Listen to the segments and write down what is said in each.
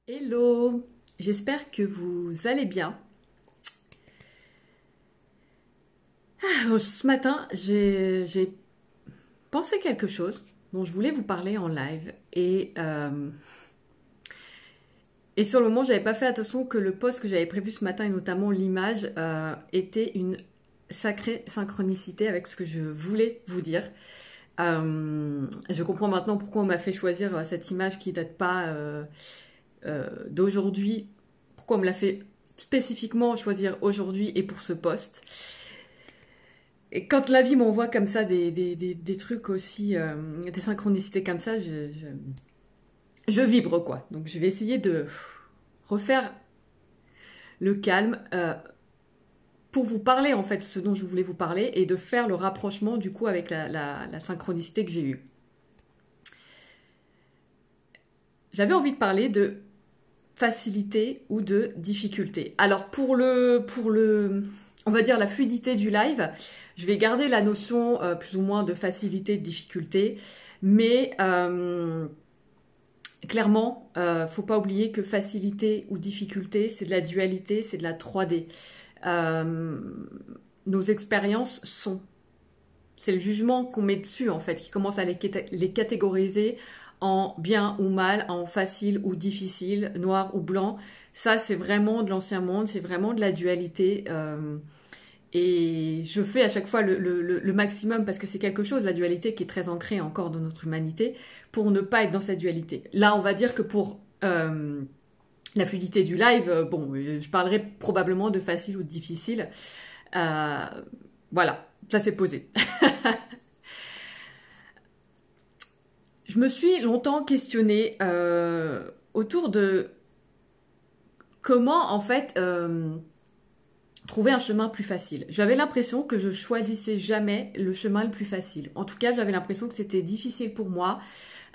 Hello, j'espère que vous allez bien. Ce matin, j'ai pensé quelque chose dont je voulais vous parler en live et sur le moment, j'avais pas fait attention que le post que j'avais prévu ce matin et notamment l'image était une sacrée synchronicité avec ce que je voulais vous dire. Je comprends maintenant pourquoi on m'a fait choisir cette image qui date pas d'aujourd'hui, pourquoi on me l'a fait spécifiquement choisir aujourd'hui et pour ce post. Et quand la vie m'envoie comme ça des trucs aussi, des synchronicités comme ça, je vibre quoi. Donc je vais essayer de refaire le calme pour vous parler en fait ce dont je voulais vous parler et de faire le rapprochement du coup avec la synchronicité que j'ai eue. J'avais envie de parler de facilité ou de difficulté. Alors on va dire la fluidité du live, je vais garder la notion plus ou moins de facilité, de difficulté, mais clairement, faut pas oublier que facilité ou difficulté, c'est de la dualité, c'est de la 3D. Euh, nos expériences c'est le jugement qu'on met dessus en fait, qui commence à les catégoriser en bien ou mal, en facile ou difficile, noir ou blanc. Ça, c'est vraiment de l'ancien monde, c'est vraiment de la dualité. Et je fais à chaque fois le maximum parce que c'est quelque chose, la dualité, qui est très ancrée encore dans notre humanité, pour ne pas être dans cette dualité. Là, on va dire que pour la fluidité du live, je parlerai probablement de facile ou de difficile. Euh, voilà, ça c'est posé. Je me suis longtemps questionnée autour de comment en fait trouver un chemin plus facile. J'avais l'impression que je choisissais jamais le chemin le plus facile. En tout cas, j'avais l'impression que c'était difficile pour moi.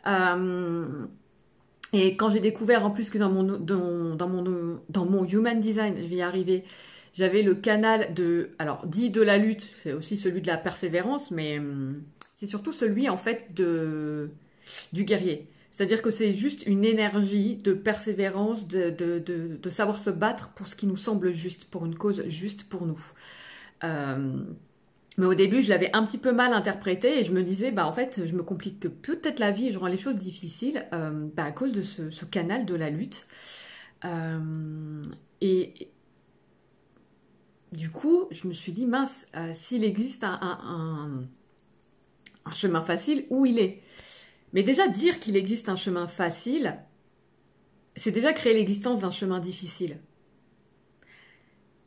Euh, et quand j'ai découvert en plus que dans mon human design, je vais y arriver, j'avais le canal dit de la lutte, c'est aussi celui de la persévérance, mais c'est surtout celui en fait du guerrier. C'est-à-dire que c'est juste une énergie de persévérance, de savoir se battre pour ce qui nous semble juste, pour une cause juste pour nous. Euh, mais au début, je l'avais un petit peu mal interprété et je me disais, en fait, je me complique que peut-être la vie et je rends les choses difficiles à cause de ce canal de la lutte. Euh, et du coup, je me suis dit, mince, s'il existe un chemin facile, où il est? Mais déjà, dire qu'il existe un chemin facile, c'est déjà créer l'existence d'un chemin difficile.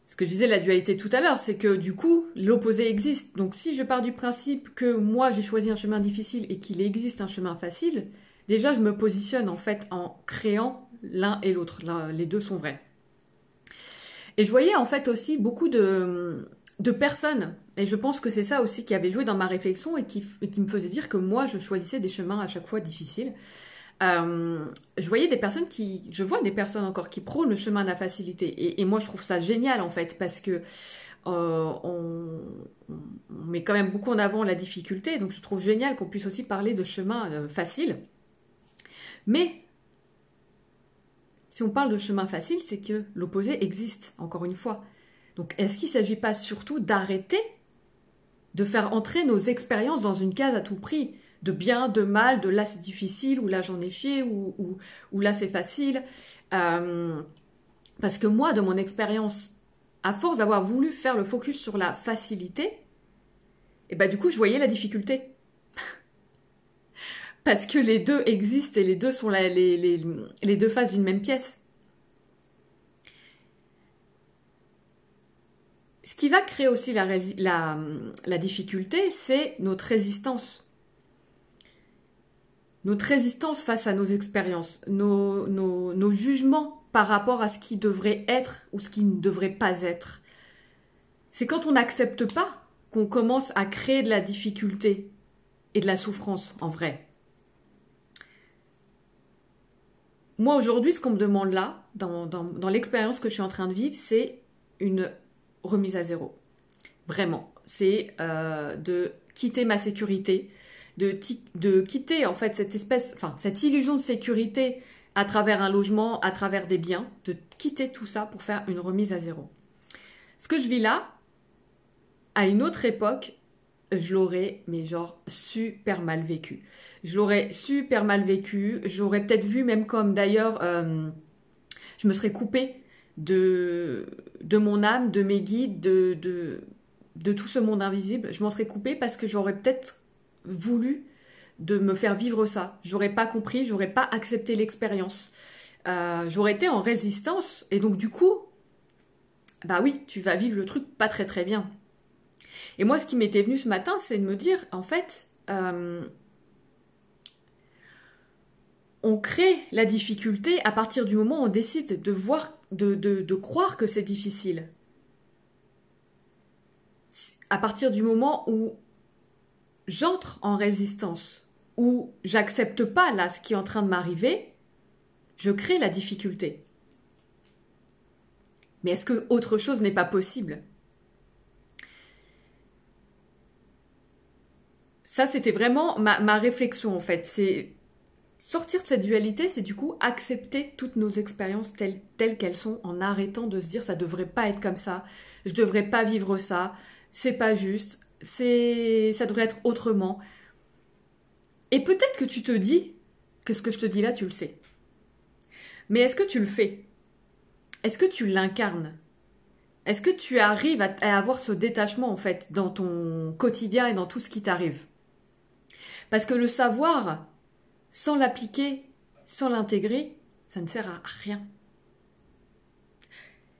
Ce que je disais, la dualité tout à l'heure, c'est que du coup, l'opposé existe. Donc si je pars du principe que moi, j'ai choisi un chemin difficile et qu'il existe un chemin facile, déjà, je me positionne en fait en créant l'un et l'autre. Les deux sont vrais. Et je voyais en fait aussi beaucoup de personnes, et je pense que c'est ça aussi qui avait joué dans ma réflexion et qui me faisait dire que moi, je choisissais des chemins à chaque fois difficiles. Je voyais je vois des personnes encore qui prônent le chemin de la facilité. Et moi, je trouve ça génial en fait, parce que on met quand même beaucoup en avant la difficulté. Donc, je trouve génial qu'on puisse aussi parler de chemin facile. Mais si on parle de chemin facile, c'est que l'opposé existe, encore une fois. Donc, est-ce qu'il ne s'agit pas surtout d'arrêter de faire entrer nos expériences dans une case à tout prix, de bien, de mal, de là c'est difficile, ou là j'en ai chié, ou là c'est facile. Parce que moi, de mon expérience, à force d'avoir voulu faire le focus sur la facilité, et du coup je voyais la difficulté. Parce que les deux existent et les deux sont les deux faces d'une même pièce. Ce qui va créer aussi la difficulté, c'est notre résistance. Notre résistance face à nos expériences, nos jugements par rapport à ce qui devrait être ou ce qui ne devrait pas être. C'est quand on n'accepte pas qu'on commence à créer de la difficulté et de la souffrance en vrai. Moi aujourd'hui, ce qu'on me demande là, dans l'expérience que je suis en train de vivre, c'est une remise à zéro. Vraiment. C'est de quitter ma sécurité, de quitter en fait cette illusion de sécurité à travers un logement, à travers des biens, de quitter tout ça pour faire une remise à zéro. Ce que je vis là, à une autre époque, je l'aurais, mais genre, super mal vécu. Je l'aurais super mal vécu. J'aurais peut-être vu, même comme d'ailleurs, je me serais coupée de mon âme, de mes guides, de tout ce monde invisible. Je m'en serais coupée parce que j'aurais peut-être voulu de me faire vivre ça. J'aurais pas compris, j'aurais pas accepté l'expérience. J'aurais été en résistance et donc du coup, bah oui, tu vas vivre le truc pas très très bien. Et moi, ce qui m'était venu ce matin, c'est de me dire, en fait, on crée la difficulté à partir du moment où on décide de voir, de croire que c'est difficile. À partir du moment où j'entre en résistance, où j'accepte pas là ce qui est en train de m'arriver, je crée la difficulté. Mais est-ce que autre chose n'est pas possible? Ça, c'était vraiment ma réflexion en fait. C'est sortir de cette dualité, c'est du coup accepter toutes nos expériences telles qu'elles sont, en arrêtant de se dire ça devrait pas être comme ça, je devrais pas vivre ça, c'est pas juste, ça devrait être autrement. Et peut-être que tu te dis que ce que je te dis là, tu le sais. Mais est-ce que tu le fais? Est-ce que tu l'incarnes? Est-ce que tu arrives à avoir ce détachement en fait dans ton quotidien et dans tout ce qui t'arrive? Parce que le savoir, sans l'appliquer, sans l'intégrer, ça ne sert à rien.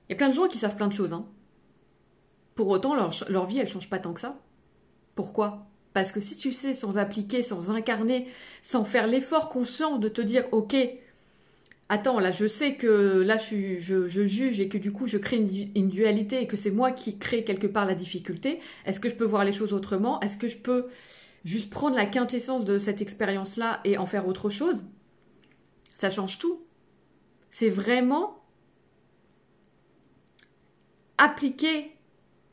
Il y a plein de gens qui savent plein de choses. Hein. Pour autant, leur vie, elle ne change pas tant que ça. Pourquoi? Parce que si tu sais, sans appliquer, sans incarner, sans faire l'effort conscient de te dire, ok, attends, là, je sais que là, je juge et que du coup, je crée une dualité et que c'est moi qui crée quelque part la difficulté. Est-ce que je peux voir les choses autrement? Est-ce que je peux juste prendre la quintessence de cette expérience-là et en faire autre chose? Ça change tout. C'est vraiment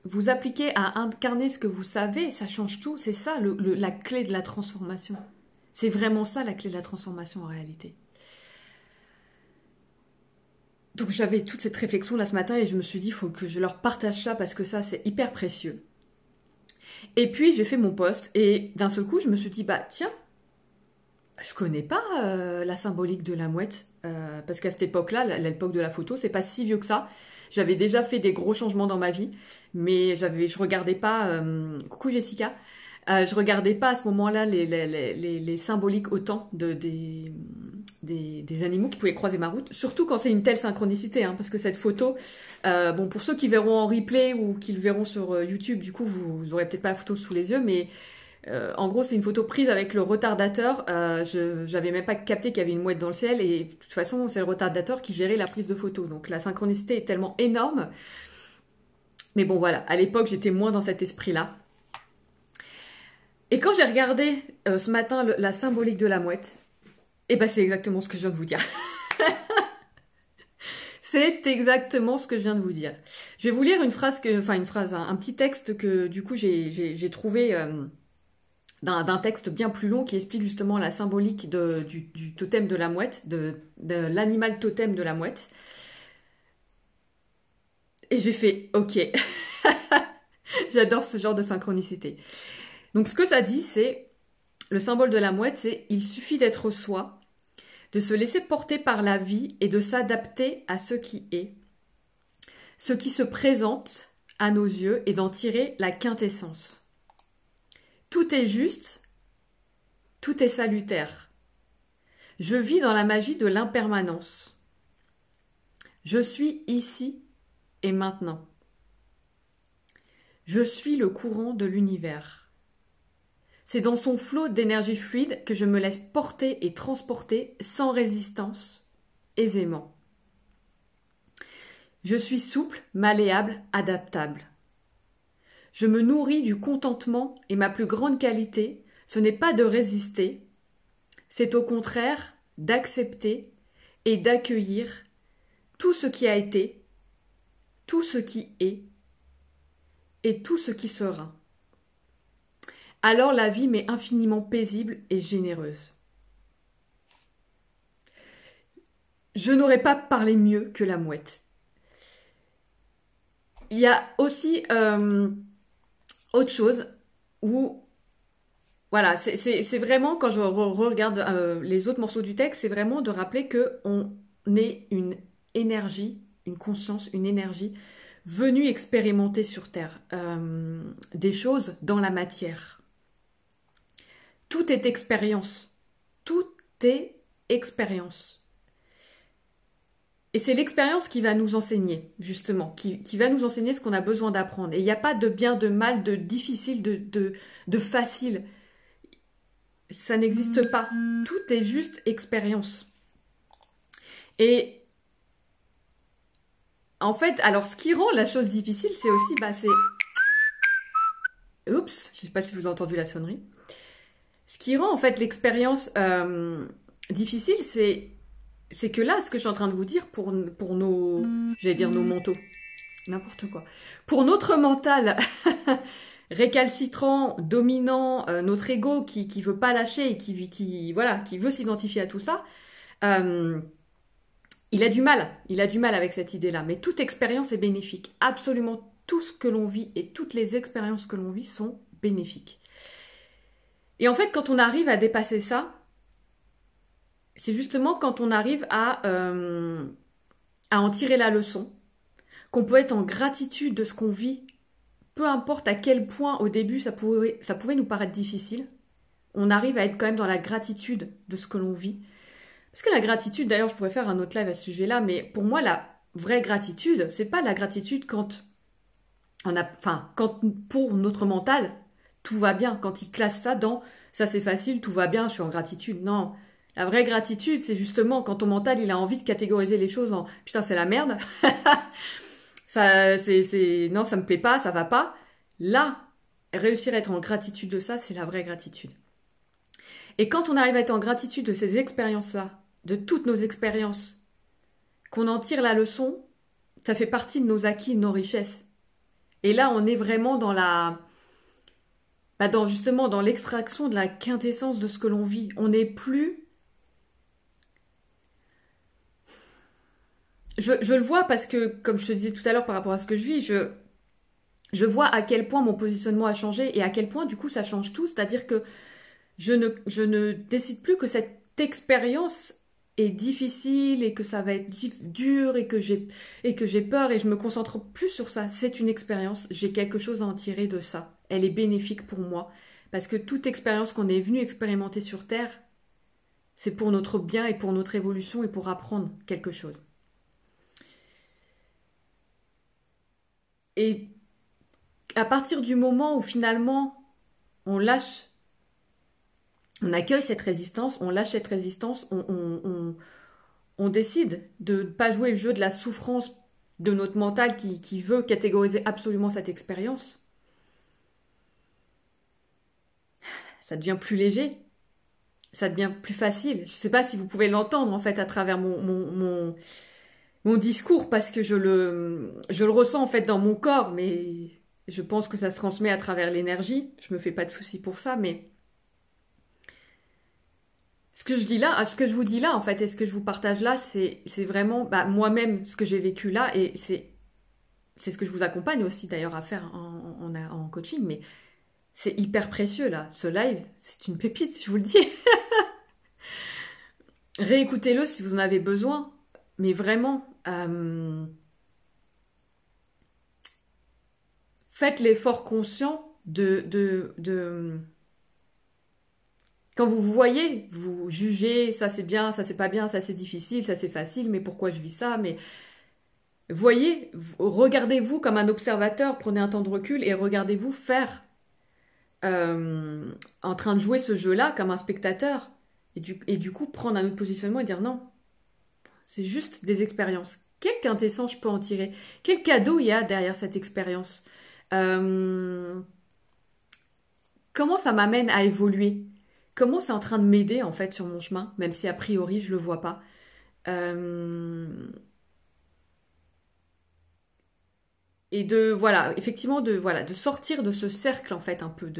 vous appliquez à incarner ce que vous savez, ça change tout. C'est ça la clé de la transformation. C'est vraiment ça la clé de la transformation en réalité. Donc j'avais toute cette réflexion là ce matin et je me suis dit, il faut que je leur partage ça parce que ça c'est hyper précieux. Et puis j'ai fait mon post et d'un seul coup je me suis dit, bah tiens, je connais pas la symbolique de la mouette, parce qu'à cette époque-là, l'époque de la photo, c'est pas si vieux que ça. J'avais déjà fait des gros changements dans ma vie, mais je regardais pas. Coucou Jessica, je regardais pas à ce moment-là les symboliques autant des animaux qui pouvaient croiser ma route, surtout quand c'est une telle synchronicité, hein, parce que cette photo, bon pour ceux qui verront en replay ou qui le verront sur YouTube, du coup vous n'aurez peut-être pas la photo sous les yeux, mais en gros, c'est une photo prise avec le retardateur. J'avais même pas capté qu'il y avait une mouette dans le ciel et de toute façon, c'est le retardateur qui gérait la prise de photo. Donc la synchronicité est tellement énorme. Mais bon, voilà, à l'époque, j'étais moins dans cet esprit-là. Et quand j'ai regardé ce matin la symbolique de la mouette, eh ben c'est exactement ce que je viens de vous dire. C'est exactement ce que je viens de vous dire. Je vais vous lire un petit texte que du coup j'ai trouvé d'un texte bien plus long qui explique justement la symbolique du totem de la mouette, de l'animal totem de la mouette. Et j'ai fait, ok, j'adore ce genre de synchronicité. Donc ce que ça dit, c'est, le symbole de la mouette, c'est « il suffit d'être soi, de se laisser porter par la vie et de s'adapter à ce qui est, ce qui se présente à nos yeux et d'en tirer la quintessence. Tout est juste, tout est salutaire. Je vis dans la magie de l'impermanence. Je suis ici et maintenant. Je suis le courant de l'univers. C'est dans son flot d'énergie fluide que je me laisse porter et transporter sans résistance, aisément. Je suis souple, malléable, adaptable. Je me nourris du contentement et ma plus grande qualité, ce n'est pas de résister, c'est au contraire d'accepter et d'accueillir tout ce qui a été, tout ce qui est et tout ce qui sera. Alors la vie m'est infiniment paisible et généreuse. je n'aurais pas parlé mieux que la mouette. Il y a aussi autre chose où, voilà, c'est vraiment, quand je regarde les autres morceaux du texte, c'est vraiment de rappeler que on est une énergie, une conscience, une énergie venue expérimenter sur Terre des choses dans la matière. Tout est expérience. Tout est expérience. Et c'est l'expérience qui va nous enseigner, justement, qui va nous enseigner ce qu'on a besoin d'apprendre. Et il n'y a pas de bien, de mal, de difficile, de facile. Ça n'existe pas. Tout est juste expérience. Et en fait, alors ce qui rend la chose difficile, c'est aussi, c'est... Oups, je ne sais pas si vous avez entendu la sonnerie. Ce qui rend en fait l'expérience difficile, c'est que là, ce que je suis en train de vous dire pour nos, j'allais dire nos mentaux, n'importe quoi, pour notre mental récalcitrant, dominant, notre ego qui veut pas lâcher et qui veut s'identifier à tout ça, il a du mal avec cette idée-là. Mais toute expérience est bénéfique. Absolument tout ce que l'on vit et toutes les expériences que l'on vit sont bénéfiques. Et en fait, quand on arrive à dépasser ça, c'est justement quand on arrive à en tirer la leçon, qu'on peut être en gratitude de ce qu'on vit, peu importe à quel point au début ça pouvait nous paraître difficile, on arrive à être quand même dans la gratitude de ce que l'on vit. Parce que la gratitude, d'ailleurs je pourrais faire un autre live à ce sujet-là, mais pour moi la vraie gratitude, c'est pas la gratitude quand pour notre mental, tout va bien, quand il classe ça dans ça c'est facile, tout va bien, je suis en gratitude. Non, la vraie gratitude, c'est justement quand ton mental il a envie de catégoriser les choses en putain c'est la merde, non ça me plaît pas, ça va pas. Là, réussir à être en gratitude de ça, c'est la vraie gratitude. Et quand on arrive à être en gratitude de ces expériences-là, de toutes nos expériences, qu'on en tire la leçon, ça fait partie de nos acquis, de nos richesses. Et là, on est vraiment dans justement dans l'extraction de la quintessence de ce que l'on vit. On n'est plus... Je le vois parce que, comme je te disais tout à l'heure par rapport à ce que je vis, je vois à quel point mon positionnement a changé et à quel point, du coup, ça change tout. C'est-à-dire que je ne décide plus que cette expérience est difficile et que ça va être dur et que j'ai peur et je me concentre plus sur ça. C'est une expérience, j'ai quelque chose à en tirer de ça. Elle est bénéfique pour moi parce que toute expérience qu'on est venu expérimenter sur Terre, c'est pour notre bien et pour notre évolution et pour apprendre quelque chose. Et à partir du moment où finalement on lâche, on accueille cette résistance, on lâche cette résistance, on décide de ne pas jouer le jeu de la souffrance de notre mental qui veut catégoriser absolument cette expérience, ça devient plus léger, ça devient plus facile. Je ne sais pas si vous pouvez l'entendre en fait à travers mon discours parce que je le ressens en fait dans mon corps, mais je pense que ça se transmet à travers l'énergie. Je me fais pas de soucis pour ça, mais ce que je vous dis là, en fait, et ce que je vous partage là, c'est vraiment moi-même ce que j'ai vécu là, et c'est ce que je vous accompagne aussi d'ailleurs à faire en coaching, mais c'est hyper précieux là. Ce live, c'est une pépite, je vous le dis. Réécoutez-le si vous en avez besoin, mais vraiment, faites l'effort conscient de quand vous vous voyez, vous jugez, ça c'est bien, ça c'est pas bien, ça c'est difficile, ça c'est facile, mais pourquoi je vis ça? Mais voyez, regardez-vous comme un observateur, prenez un temps de recul et regardez-vous faire en train de jouer ce jeu-là comme un spectateur. Et du coup, prendre un autre positionnement et dire non, c'est juste des expériences. Quelle quintessence je peux en tirer? Quel cadeau il y a derrière cette expérience? Comment ça m'amène à évoluer? Comment c'est en train de m'aider en fait sur mon chemin, même si a priori je le vois pas. Et effectivement de sortir de ce cercle en fait un peu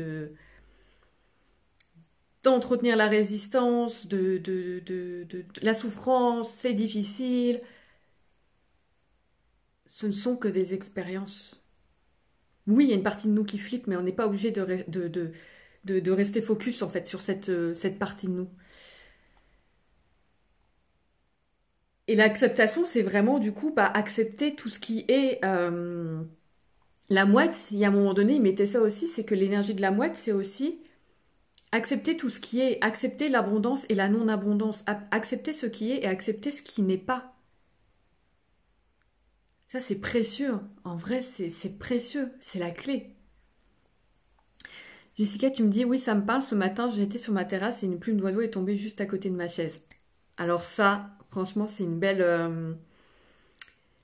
d'entretenir la résistance, de la souffrance, c'est difficile. Ce ne sont que des expériences. Oui, il y a une partie de nous qui flippe, mais on n'est pas obligé de rester focus en fait sur cette partie de nous. Et l'acceptation, c'est vraiment du coup accepter tout ce qui est la mouette. Il y a un moment donné, il mettait ça aussi, c'est que l'énergie de la mouette, c'est aussi accepter tout ce qui est, accepter l'abondance et la non-abondance, accepter ce qui est et accepter ce qui n'est pas. Ça, c'est précieux. En vrai, c'est précieux. C'est la clé. Jessica, tu me dis, oui, ça me parle. Ce matin, j'étais sur ma terrasse et une plume d'oiseau est tombée juste à côté de ma chaise. Alors ça, franchement, c'est une belle...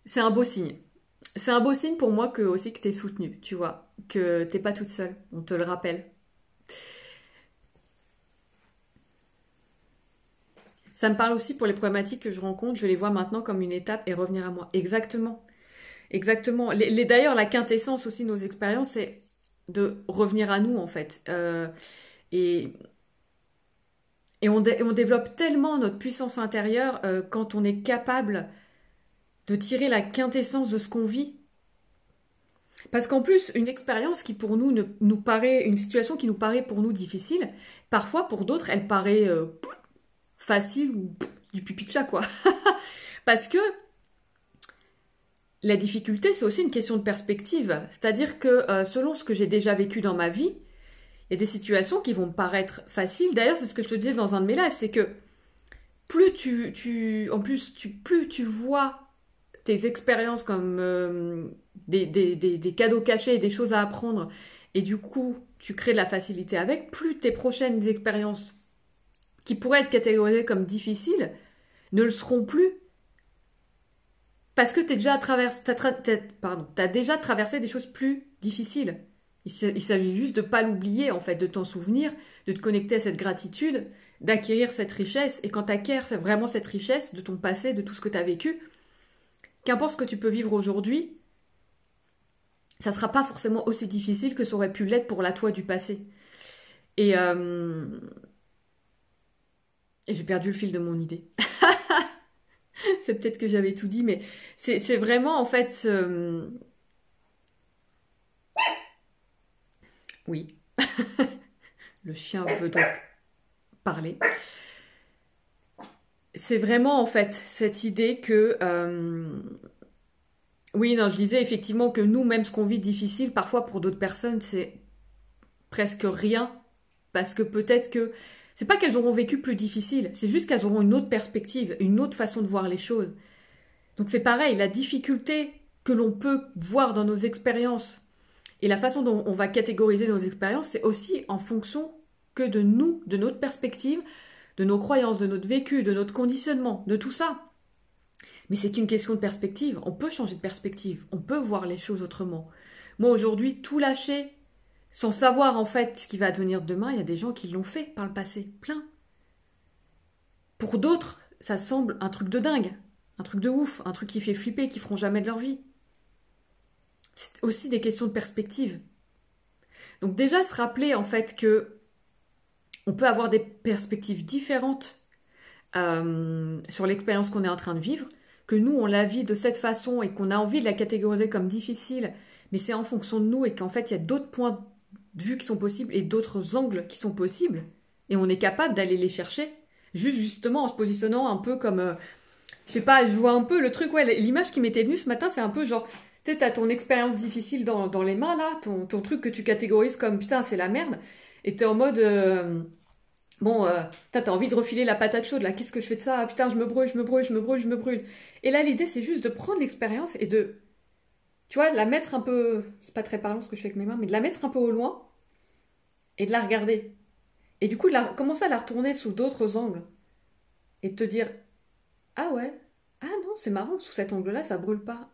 c'est un beau signe. C'est un beau signe pour moi aussi que t'es soutenue, tu vois. Que t'es pas toute seule. On te le rappelle. Ça me parle aussi pour les problématiques que je rencontre. Je les vois maintenant comme une étape et revenir à moi. Exactement. Exactement. D'ailleurs, la quintessence aussi de nos expériences, c'est de revenir à nous, en fait. Et on développe tellement notre puissance intérieure quand on est capable de tirer la quintessence de ce qu'on vit. Parce qu'en plus, une expérience qui pour nous nous paraît, une situation qui nous paraît pour nous difficile, parfois pour d'autres, elle paraît facile ou du pipi de chat, quoi. Parce que la difficulté, c'est aussi une question de perspective. C'est-à-dire que selon ce que j'ai déjà vécu dans ma vie, il y a des situations qui vont me paraître faciles. D'ailleurs, c'est ce que je te disais dans un de mes lives, c'est que plus plus tu vois tes expériences comme des cadeaux cachés, des choses à apprendre, et du coup, tu crées de la facilité avec, plus tes prochaines expériences qui pourraient être catégorisées comme difficiles ne le seront plus. Parce que t'as déjà traversé des choses plus difficiles. Il s'agit juste de ne pas l'oublier, en fait, de t'en souvenir, de te connecter à cette gratitude, d'acquérir cette richesse. Et quand tu acquiers vraiment cette richesse de ton passé, de tout ce que tu as vécu, qu'importe ce que tu peux vivre aujourd'hui, ça ne sera pas forcément aussi difficile que ça aurait pu l'être pour la toi du passé. Et j'ai perdu le fil de mon idée. C'est peut-être que j'avais tout dit, mais c'est vraiment, en fait... Oui. Le chien veut donc parler. C'est vraiment, en fait, cette idée que... Oui, non, je disais effectivement que nous, même ce qu'on vit difficile, parfois pour d'autres personnes, c'est presque rien. Parce que peut-être que... C'est pas qu'elles auront vécu plus difficile, c'est juste qu'elles auront une autre perspective, une autre façon de voir les choses. Donc c'est pareil, la difficulté que l'on peut voir dans nos expériences et la façon dont on va catégoriser nos expériences, c'est aussi en fonction que de nous, de notre perspective, de nos croyances, de notre vécu, de notre conditionnement, de tout ça. Mais c'est qu'une question de perspective. On peut changer de perspective, on peut voir les choses autrement. Moi aujourd'hui, tout lâcher, sans savoir en fait ce qui va devenir demain, il y a des gens qui l'ont fait par le passé, plein. Pour d'autres, ça semble un truc de dingue, un truc de ouf, un truc qui fait flipper, qui feront jamais de leur vie. C'est aussi des questions de perspective. Donc déjà se rappeler en fait que on peut avoir des perspectives différentes sur l'expérience qu'on est en train de vivre, que nous on la vit de cette façon et qu'on a envie de la catégoriser comme difficile, mais c'est en fonction de nous et qu'en fait il y a d'autres points de vue qui sont possibles et d'autres angles qui sont possibles et on est capable d'aller les chercher justement en se positionnant un peu comme je sais pas, je vois un peu le truc, ouais, l'image qui m'était venue ce matin, c'est un peu genre tu sais, t'as ton expérience difficile dans les mains là, ton truc que tu catégorises comme putain c'est la merde et t'es en mode bon, t'as envie de refiler la patate chaude là, qu'est-ce que je fais de ça? Putain, je me brûle, je me brûle, je me brûle, je me brûle. Et là, l'idée, c'est juste de prendre l'expérience et de, tu vois, la mettre un peu, c'est pas très parlant ce que je fais avec mes mains, mais de la mettre un peu au loin et de la regarder. Et du coup, commencer à la retourner sous d'autres angles et de te dire, ah ouais, ah non, c'est marrant, sous cet angle-là, ça brûle pas.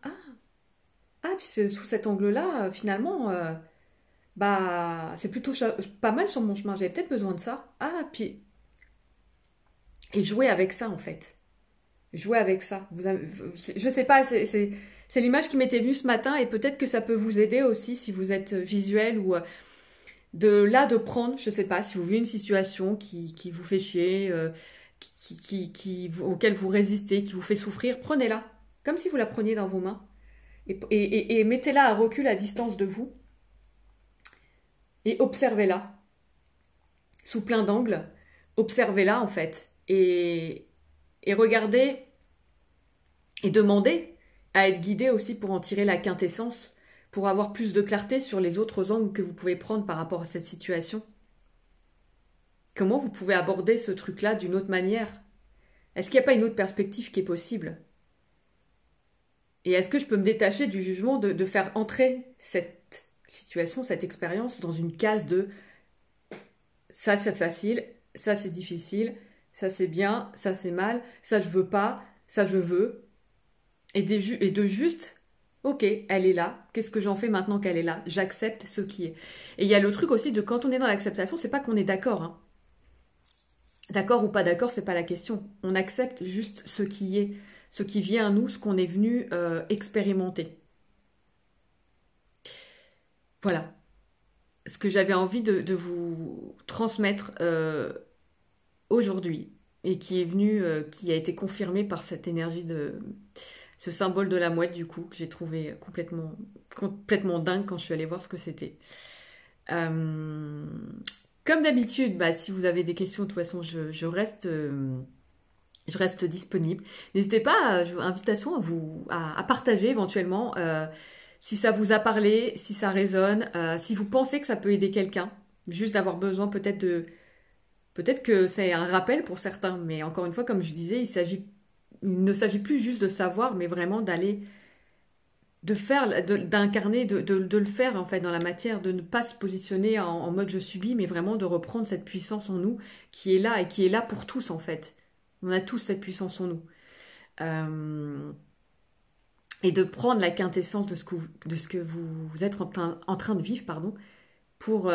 Puis sous cet angle-là, finalement, bah, c'est plutôt pas mal sur mon chemin, j'avais peut-être besoin de ça. Puis... Et jouer avec ça, en fait. Jouer avec ça. Je sais pas, c'est l'image qui m'était venue ce matin et peut-être que ça peut vous aider aussi si vous êtes visuel ou... de prendre, je sais pas, si vous vivez une situation qui vous fait chier, auquel vous résistez, qui vous fait souffrir, prenez-la, comme si vous la preniez dans vos mains, et mettez-la à recul, à distance de vous, et observez-la, sous plein d'angles, observez-la en fait, et regardez, et demandez à être guidé aussi pour en tirer la quintessence, pour avoir plus de clarté sur les autres angles que vous pouvez prendre par rapport à cette situation. Comment vous pouvez aborder ce truc-là d'une autre manière? Est-ce qu'il n'y a pas une autre perspective qui est possible? Et est-ce que je peux me détacher du jugement de faire entrer cette situation, cette expérience dans une case de ça c'est facile, ça c'est difficile, ça c'est bien, ça c'est mal, ça je veux pas, ça je veux, et de juste, ok, elle est là, qu'est-ce que j'en fais maintenant qu'elle est là? J'accepte ce qui est. Et il y a le truc aussi de quand on est dans l'acceptation, c'est pas qu'on est d'accord, hein. D'accord ou pas d'accord, c'est pas la question. On accepte juste ce qui est, ce qui vient à nous, ce qu'on est venu expérimenter. Voilà. Ce que j'avais envie de vous transmettre aujourd'hui et qui est venu, qui a été confirmé par cette énergie de ce symbole de la mouette du coup que j'ai trouvé complètement dingue quand je suis allée voir ce que c'était. Euh, Comme d'habitude, bah, si vous avez des questions, de toute façon, je reste disponible. N'hésitez pas, invitation à partager éventuellement si ça vous a parlé, si ça résonne, si vous pensez que ça peut aider quelqu'un. Juste d'avoir besoin peut-être que c'est un rappel pour certains, mais encore une fois, comme je disais, il ne s'agit plus juste de savoir, mais vraiment d'aller d'incarner, de le faire en fait dans la matière, de ne pas se positionner en mode je subis, mais vraiment de reprendre cette puissance en nous qui est là et qui est là pour tous en fait. On a tous cette puissance en nous. Euh, et de prendre la quintessence de ce que vous êtes en train de vivre, pardon, pour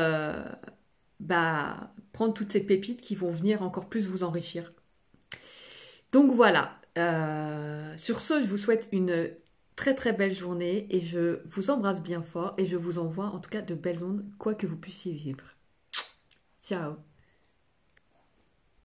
prendre toutes ces pépites qui vont venir encore plus vous enrichir. Donc voilà. Sur ce, je vous souhaite une très très belle journée et je vous embrasse bien fort et je vous envoie en tout cas de belles ondes, quoi que vous puissiez vivre. Ciao.